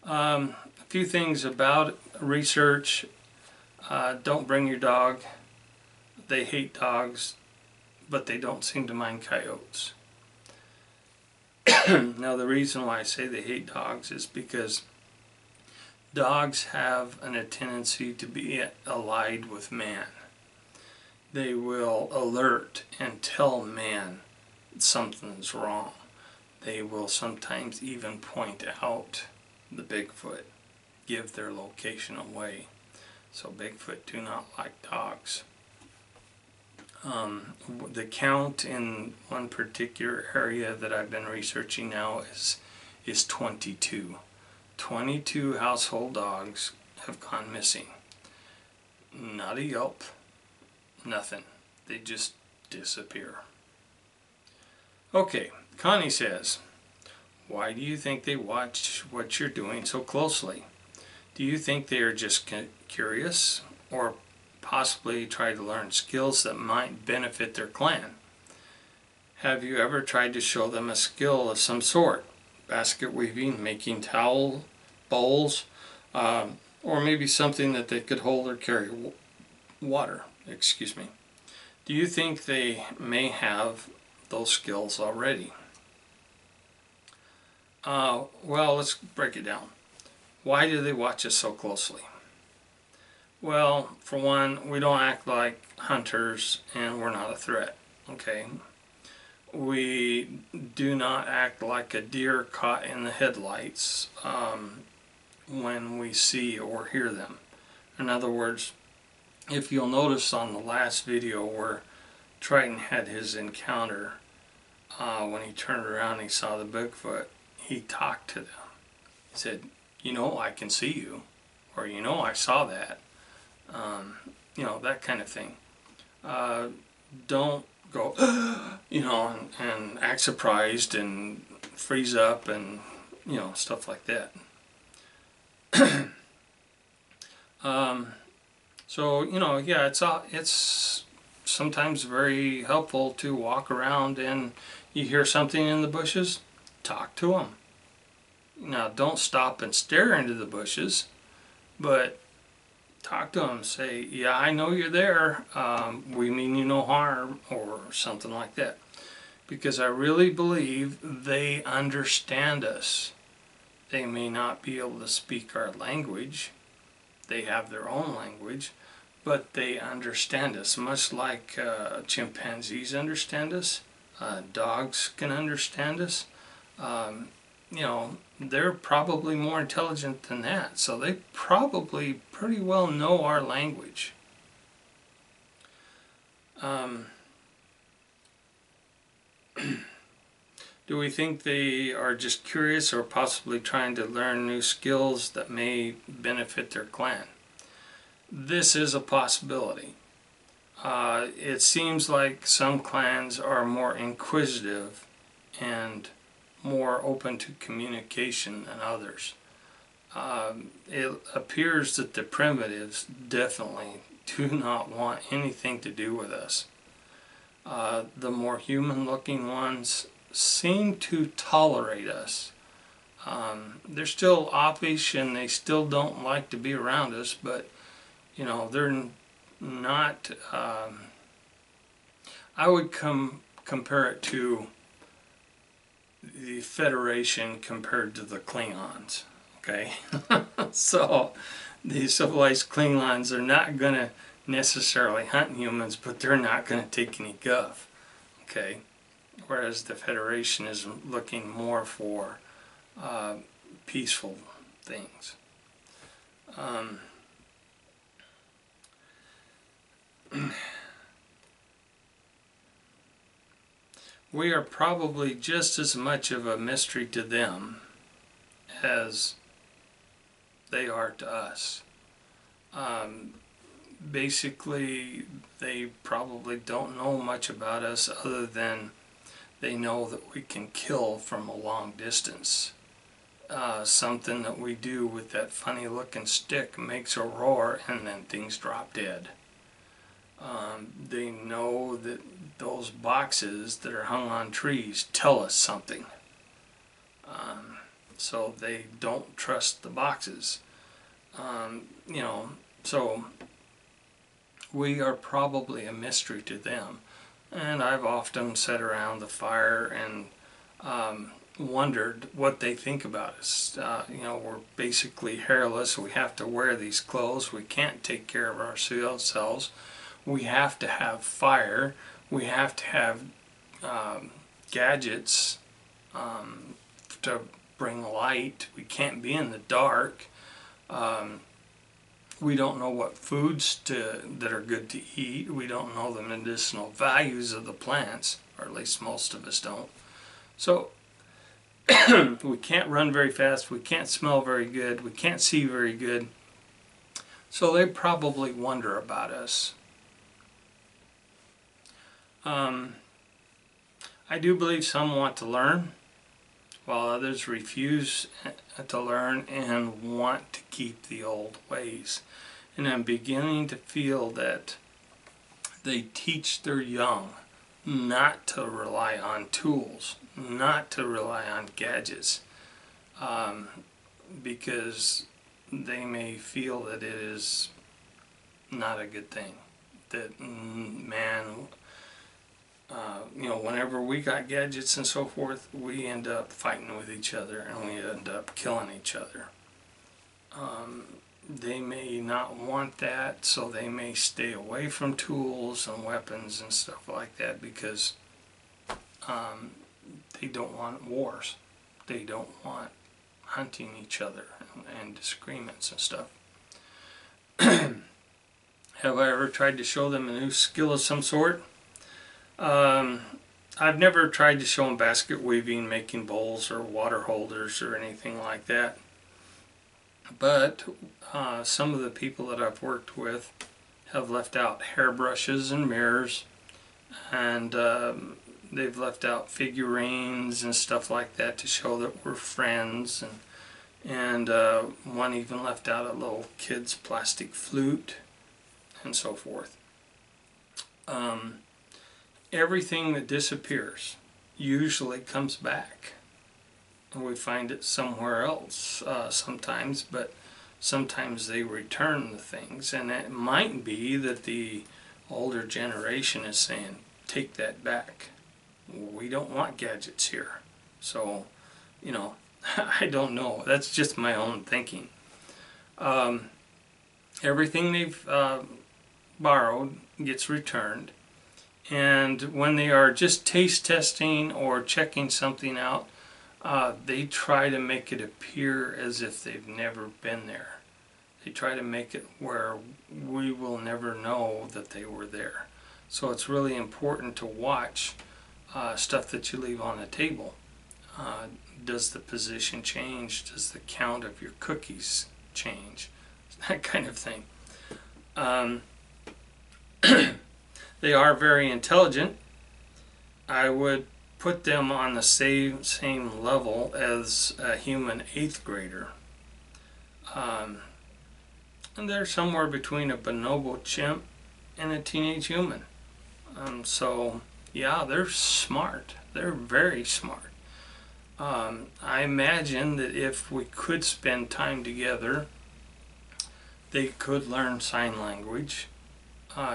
A few things about research. Don't bring your dog. They hate dogs, but they don't seem to mind coyotes. Now, the reason why I say they hate dogs is because dogs have a tendency to be allied with man. They will alert and tell man something's wrong. They will sometimes even point out the Bigfoot, give their location away. So Bigfoot do not like dogs. The count in one particular area that I've been researching now is 22. 22 household dogs have gone missing. Not a yelp, nothing. They just disappear. Okay, Connie says, why do you think they watch what you're doing so closely? Do you think they are just curious, or possibly try to learn skills that might benefit their clan? Have you ever tried to show them a skill of some sort? Basket weaving, making towel, bowls, or maybe something that they could hold or carry water. Excuse me. Do you think they may have those skills already? Well, let's break it down. Why do they watch us so closely? Well, for one, we don't act like hunters and we're not a threat, okay? We do not act like a deer caught in the headlights when we see or hear them. In other words, if you'll notice on the last video where Triton had his encounter, when he turned around and he saw the Bigfoot, he talked to them. He said, you know, I can see you, or you know, I saw that. You know, that kind of thing. Don't go, you know, and act surprised and freeze up and, you know, stuff like that. So, you know, yeah, it's sometimes very helpful to walk around and you hear something in the bushes, talk to them. Now, don't stop and stare into the bushes, but talk to them. Say, yeah, I know you're there. We mean you no harm, or something like that. Because I really believe they understand us. They may not be able to speak our language. They have their own language, but they understand us. Much like chimpanzees understand us, dogs can understand us. You know, they're probably more intelligent than that, so they probably pretty well know our language. Do we think they are just curious or possibly trying to learn new skills that may benefit their clan? This is a possibility. It seems like some clans are more inquisitive and more open to communication than others. It appears that the primitives definitely do not want anything to do with us. The more human-looking ones seem to tolerate us. They're still offish and they still don't like to be around us, but you know, they're not. I would compare it to the Federation compared to the Klingons, okay? So the civilized Klingons are not going to necessarily hunt humans, but they're not going to take any guff, okay? Whereas the Federation is looking more for peaceful things. We are probably just as much of a mystery to them as they are to us. Basically, they probably don't know much about us other than they know that we can kill from a long distance. Something that we do with that funny looking stick makes a roar and then things drop dead. They know that those boxes that are hung on trees tell us something. so they don't trust the boxes. You know, so we are probably a mystery to them. And I've often sat around the fire and wondered what they think about us. You know, we're basically hairless. We have to wear these clothes. We can't take care of ourselves. We have to have fire. We have to have gadgets to bring light. We can't be in the dark. We don't know what foods that are good to eat. We don't know the medicinal values of the plants, or at least most of us don't. So we can't run very fast. We can't smell very good. We can't see very good. So they probably wonder about us. I do believe some want to learn, while others refuse to learn and want to keep the old ways. And I'm beginning to feel that they teach their young not to rely on tools, not to rely on gadgets, because they may feel that it is not a good thing. That man, you know, whenever we got gadgets and so forth, we end up fighting with each other and we end up killing each other. They may not want that, so they may stay away from tools and weapons and stuff like that, because they don't want wars. They don't want hunting each other and disagreements and stuff. Have I ever tried to show them a new skill of some sort? I've never tried to show them basket weaving, making bowls or water holders or anything like that. But some of the people that I've worked with have left out hairbrushes and mirrors, and they've left out figurines and stuff like that to show that we're friends, and one even left out a little kid's plastic flute and so forth. Everything that disappears usually comes back, and we find it somewhere else sometimes, but sometimes they return the things, and it might be that the older generation is saying, take that back. We don't want gadgets here. So, you know, I don't know. That's just my own thinking. Everything they've borrowed gets returned. And when they are just taste testing or checking something out, they try to make it appear as if they've never been there. They try to make it where we will never know that they were there. So it's really important to watch stuff that you leave on the table. Does the position change? Does the count of your cookies change? That kind of thing. They are very intelligent. I would put them on the same level as a human 8th grader. And they're somewhere between a bonobo chimp and a teenage human. So yeah, they're smart. They're very smart. I imagine that if we could spend time together, they could learn sign language.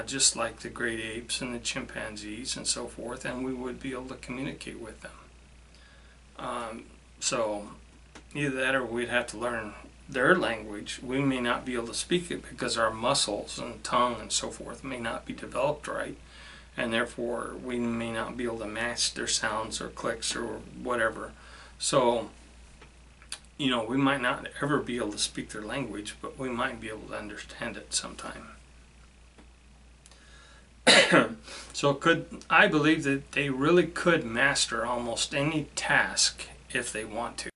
Just like the great apes and the chimpanzees and so forth, and we would be able to communicate with them. So either that, or we'd have to learn their language. We may not be able to speak it because our muscles and tongue and so forth may not be developed right, and therefore we may not be able to match their sounds or clicks or whatever. So, you know, we might not ever be able to speak their language, but we might be able to understand it sometime. So I believe that they really could master almost any task if they want to.